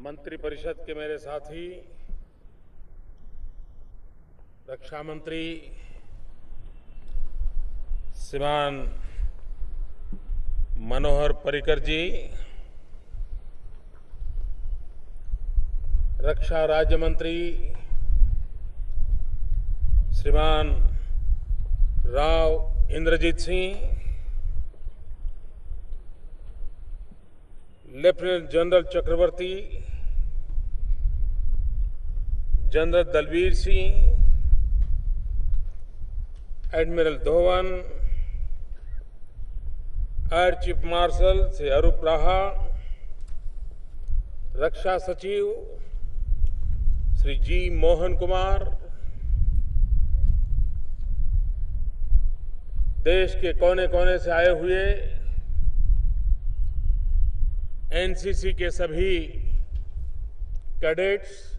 मंत्रिपरिषद के मेरे साथी, रक्षा मंत्री श्रीमान मनोहर पर्रिकर जी, रक्षा राज्य मंत्री श्रीमान Rao Inderjit Singh, lieutenant general Chakravarti, general Dalbir Singh, admiral Dhowan, air chief marshal Shri Arup Raha, रक्षा सचिव श्री जी मोहन कुमार, देश के कोने कोने से आए हुए एनसीसी के सभी कैडेट्स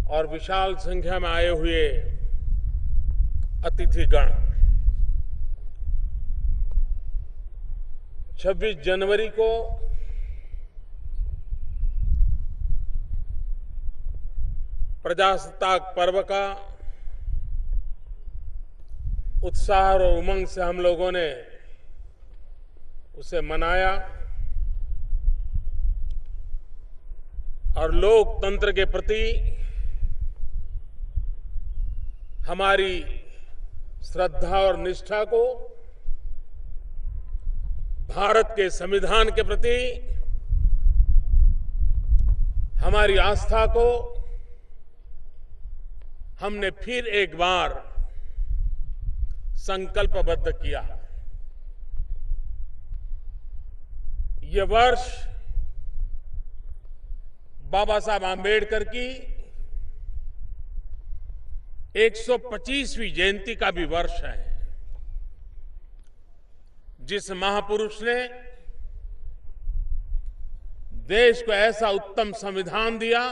और विशाल संख्या में आए हुए अतिथिगण, 26 जनवरी को प्रजासत्ताक पर्व का उत्साह और उमंग से हम लोगों ने उसे मनाया और लोकतंत्र के प्रति हमारी श्रद्धा और निष्ठा को, भारत के संविधान के प्रति हमारी आस्था को हमने फिर एक बार संकल्पबद्ध किया। ये वर्ष बाबा साहब आम्बेडकर की 125वीं जयंती का भी वर्ष है, जिस महापुरुष ने देश को ऐसा उत्तम संविधान दिया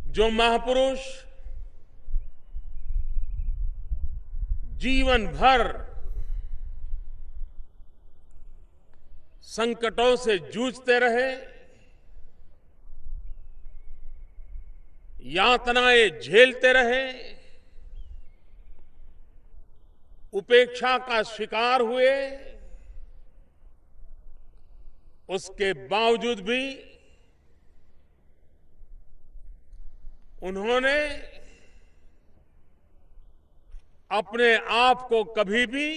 जो महापुरुष जीवन भर संकटों से जूझते रहे, यातनाएं झेलते रहे, उपेक्षा का शिकार हुए, उसके बावजूद भी उन्होंने अपने आप को कभी भी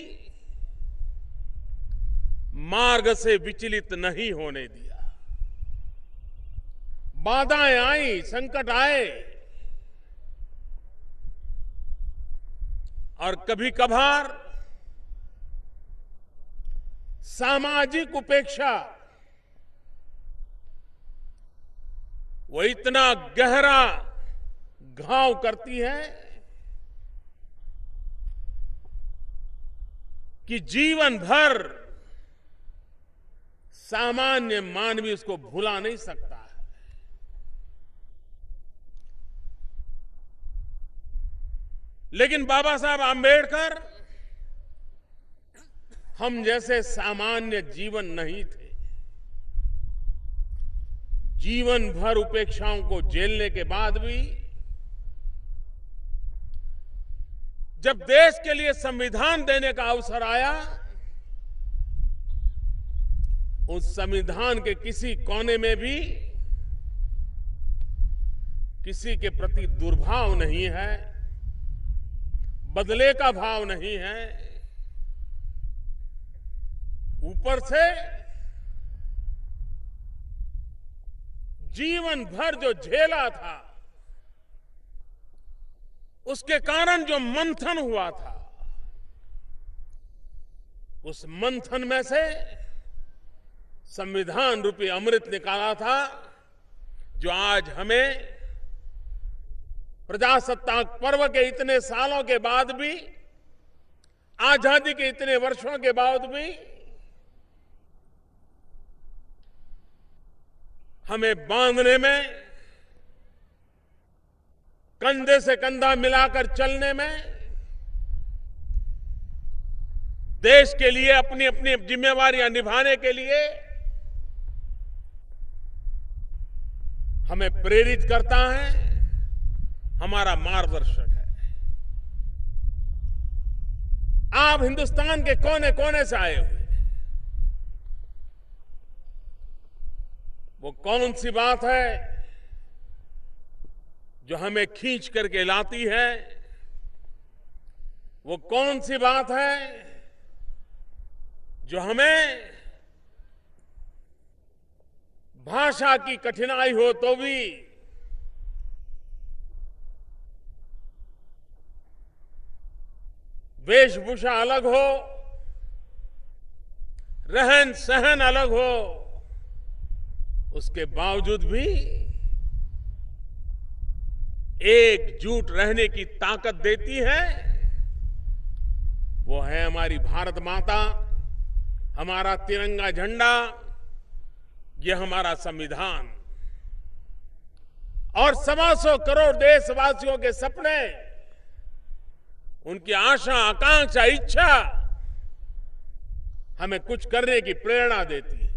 मार्ग से विचलित नहीं होने दिया। बाधाएं आई, संकट आए और कभी कभार सामाजिक उपेक्षा वो इतना गहरा घाव करती है कि जीवन भर सामान्य मानवी उसको भुला नहीं सकता है। लेकिन बाबा साहब आम्बेडकर हम जैसे सामान्य जीवन नहीं थे। जीवन भर उपेक्षाओं को झेलने के बाद भी जब देश के लिए संविधान देने का अवसर आया, उस संविधान के किसी कोने में भी किसी के प्रति दुर्भाव नहीं है, बदले का भाव नहीं है। ऊपर से जीवन भर जो झेला था, उसके कारण जो मंथन हुआ था, उस मंथन में से संविधान रूपी अमृत निकाला था, जो आज हमें प्रजासत्ताक पर्व के इतने सालों के बाद भी, आजादी के इतने वर्षों के बाद भी हमें बांधने में, कंधे से कंधा मिलाकर चलने में, देश के लिए अपनी अपनी जिम्मेवारियां निभाने के लिए हमें प्रेरित करता है, हमारा मार्गदर्शक है। आप हिंदुस्तान के कोने कोने से आए हुए, वो कौन सी बात है जो हमें खींच करके लाती है? वो कौन सी बात है जो हमें भाषा की कठिनाई हो तो भी वेशभूषा अलग हो, रहन सहन अलग हो, उसके बावजूद भी एकजुट रहने की ताकत देती है? वो है हमारी भारत माता, हमारा तिरंगा झंडा, ये हमारा संविधान और 125 करोड़ देशवासियों के सपने, उनकी आशा, आकांक्षा, इच्छा हमें कुछ करने की प्रेरणा देती है।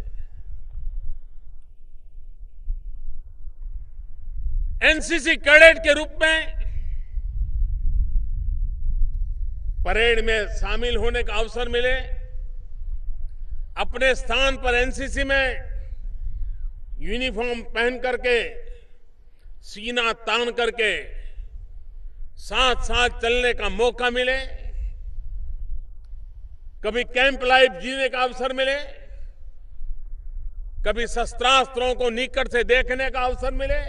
एनसीसी कैडेट के रूप में परेड में शामिल होने का अवसर मिले, अपने स्थान पर एनसीसी में यूनिफॉर्म पहन करके, सीना तान करके साथ साथ चलने का मौका मिले, कभी कैंप लाइफ जीने का अवसर मिले, कभी शस्त्रास्त्रों को निकट से देखने का अवसर मिले।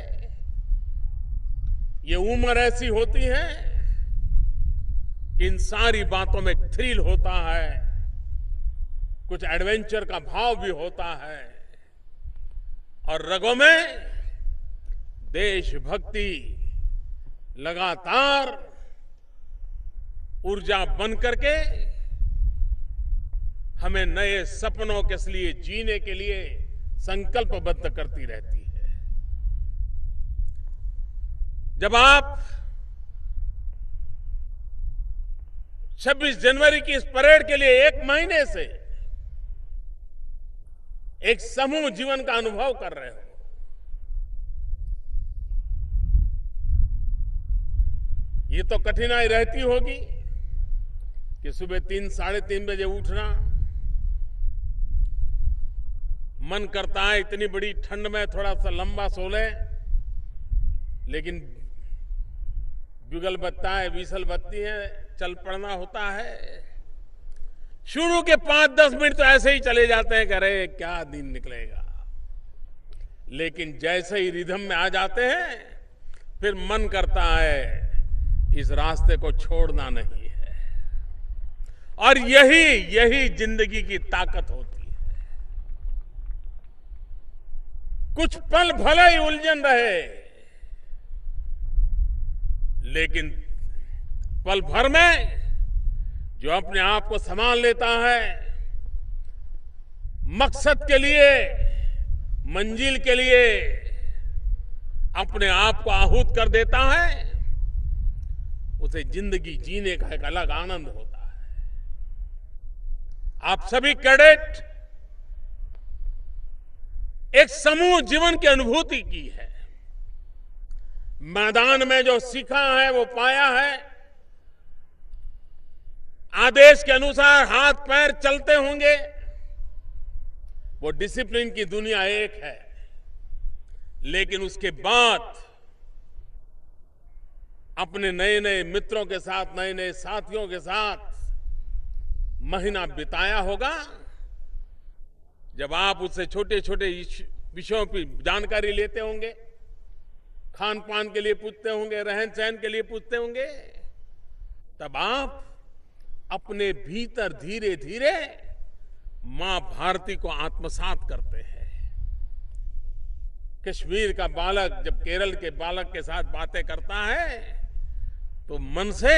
ये उम्र ऐसी होती है कि इन सारी बातों में थ्रिल होता है, कुछ एडवेंचर का भाव भी होता है और रगों में देशभक्ति लगातार ऊर्जा बन करके हमें नए सपनों के लिए जीने के लिए संकल्पबद्ध करती रहती है। जब आप 26 जनवरी की इस परेड के लिए 1 महीने से एक समूह जीवन का अनुभव कर रहे हो, ये तो कठिनाई रहती होगी कि सुबह 3, साढ़े 3 बजे उठना, मन करता है इतनी बड़ी ठंड में थोड़ा सा लंबा सो ले, लेकिन बिगल बत्ता है, विसल बत्ती है, चल पड़ना होता है। शुरू के 5-10 मिनट तो ऐसे ही चले जाते हैं कि अरे क्या दिन निकलेगा, लेकिन जैसे ही रिदम में आ जाते हैं फिर मन करता है इस रास्ते को छोड़ना नहीं है। और यही जिंदगी की ताकत होती है। कुछ पल भले ही उलझन रहे, लेकिन पल भर में जो अपने आप को संभाल लेता है, मकसद के लिए, मंजिल के लिए अपने आप को आहूत कर देता है, उसे जिंदगी जीने का एक अलग आनंद होता है। आप सभी कैडेट एक समूह जीवन की अनुभूति की है। मैदान में जो सीखा है वो पाया है, आदेश के अनुसार हाथ पैर चलते होंगे, वो डिसिप्लिन की दुनिया एक है। लेकिन उसके बाद अपने नए नए मित्रों के साथ, नए नए साथियों के साथ महीना बिताया होगा, जब आप उससे छोटे छोटे विषयों की जानकारी लेते होंगे, खान पान के लिए पूछते होंगे, रहन सहन के लिए पूछते होंगे, तब आप अपने भीतर धीरे धीरे मां भारती को आत्मसात करते हैं। कश्मीर का बालक जब केरल के बालक के साथ बातें करता है तो मन से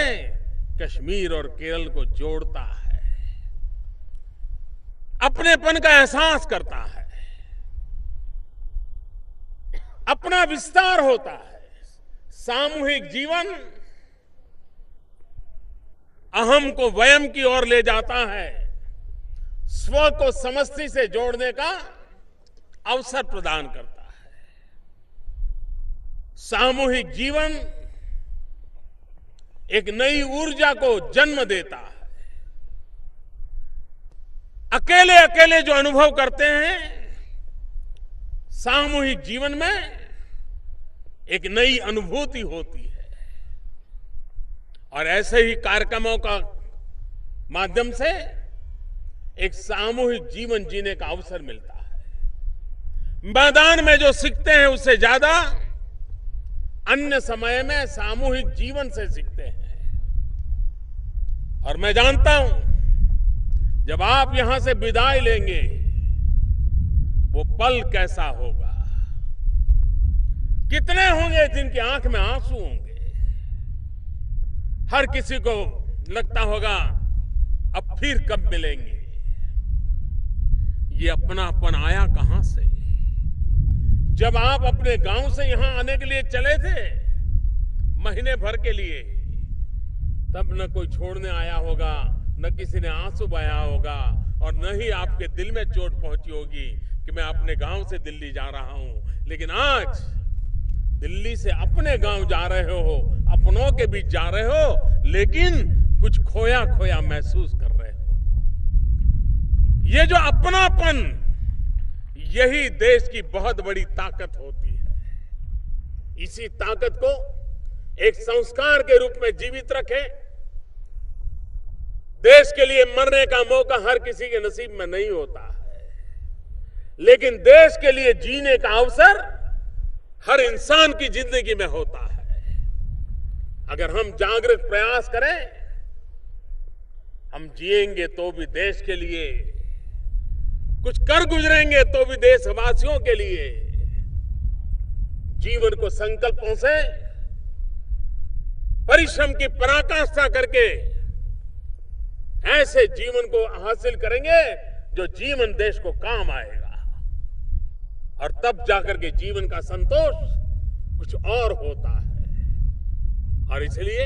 कश्मीर और केरल को जोड़ता है, अपनेपन का एहसास करता है, अपना विस्तार होता है। सामूहिक जीवन अहम को वयम की ओर ले जाता है। स्व को समष्टि से जोड़ने का अवसर प्रदान करता है। सामूहिक जीवन एक नई ऊर्जा को जन्म देता है। अकेले अकेले जो अनुभव करते हैं, सामूहिक जीवन में एक नई अनुभूति होती है। और ऐसे ही कार्यक्रमों का माध्यम से एक सामूहिक जीवन जीने का अवसर मिलता है। मैदान में जो सीखते हैं उससे ज्यादा अन्य समय में सामूहिक जीवन से सीखते हैं। और मैं जानता हूं, जब आप यहां से विदाई लेंगे, वो पल कैसा होगा। कितने होंगे जिनकी आंख में आंसू होंगे। हर किसी को लगता होगा अब फिर कब मिलेंगे। ये अपनापन आया कहां से। जब आप अपने गांव से यहां आने के लिए चले थे, महीने भर के लिए, तब न कोई छोड़ने आया होगा, न किसी ने आंसू बहाया होगा, और न ही आपके दिल में चोट पहुंची होगी कि मैं अपने गांव से दिल्ली जा रहा हूं। लेकिन आज दिल्ली से अपने गांव जा रहे हो, अपनों के बीच जा रहे हो, लेकिन कुछ खोया खोया महसूस कर रहे हो। ये जो अपनापन, यही देश की बहुत बड़ी ताकत होती है। इसी ताकत को एक संस्कार के रूप में जीवित रखें। देश के लिए मरने का मौका हर किसी के नसीब में नहीं होता है, लेकिन देश के लिए जीने का अवसर हर इंसान की जिंदगी में होता है। अगर हम जागरूक प्रयास करें, हम जिएंगे तो भी देश के लिए, कुछ कर गुजरेंगे तो भी देशवासियों के लिए। जीवन को संकल्पों से, परिश्रम की पराकाष्ठा करके ऐसे जीवन को हासिल करेंगे जो जीवन देश को काम आएगा। और तब जाकर के जीवन का संतोष कुछ और होता है। और इसलिए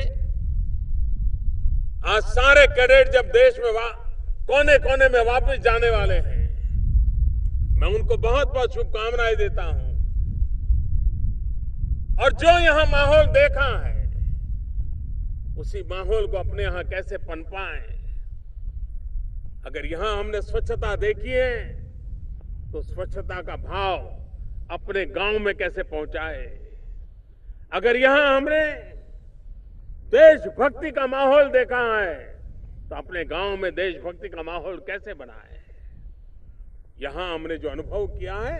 आज सारे कैडेट जब देश में कोने कोने में वापस जाने वाले हैं, मैं उनको बहुत बहुत शुभकामनाएं देता हूं। और जो यहां माहौल देखा है, उसी माहौल को अपने यहां कैसे पनपाएं। अगर यहां हमने स्वच्छता देखी है, तो स्वच्छता का भाव अपने गांव में कैसे पहुंचाए। अगर यहां हमने देशभक्ति का माहौल देखा है, तो अपने गांव में देशभक्ति का माहौल कैसे बनाए। यहां हमने जो अनुभव किया है,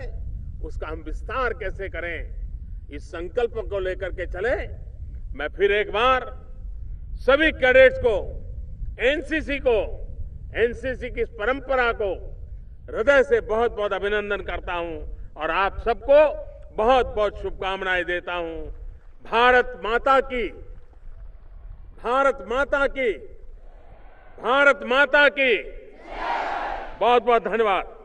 उसका हम विस्तार कैसे करें। इस संकल्प को लेकर के चले। मैं फिर एक बार सभी कैडेट्स को, एनसीसी को, एनसीसी की इस परंपरा को हृदय से बहुत बहुत अभिनंदन करता हूं और आप सबको बहुत बहुत शुभकामनाएं देता हूं। भारत माता की, भारत माता की, भारत माता की। बहुत बहुत धन्यवाद।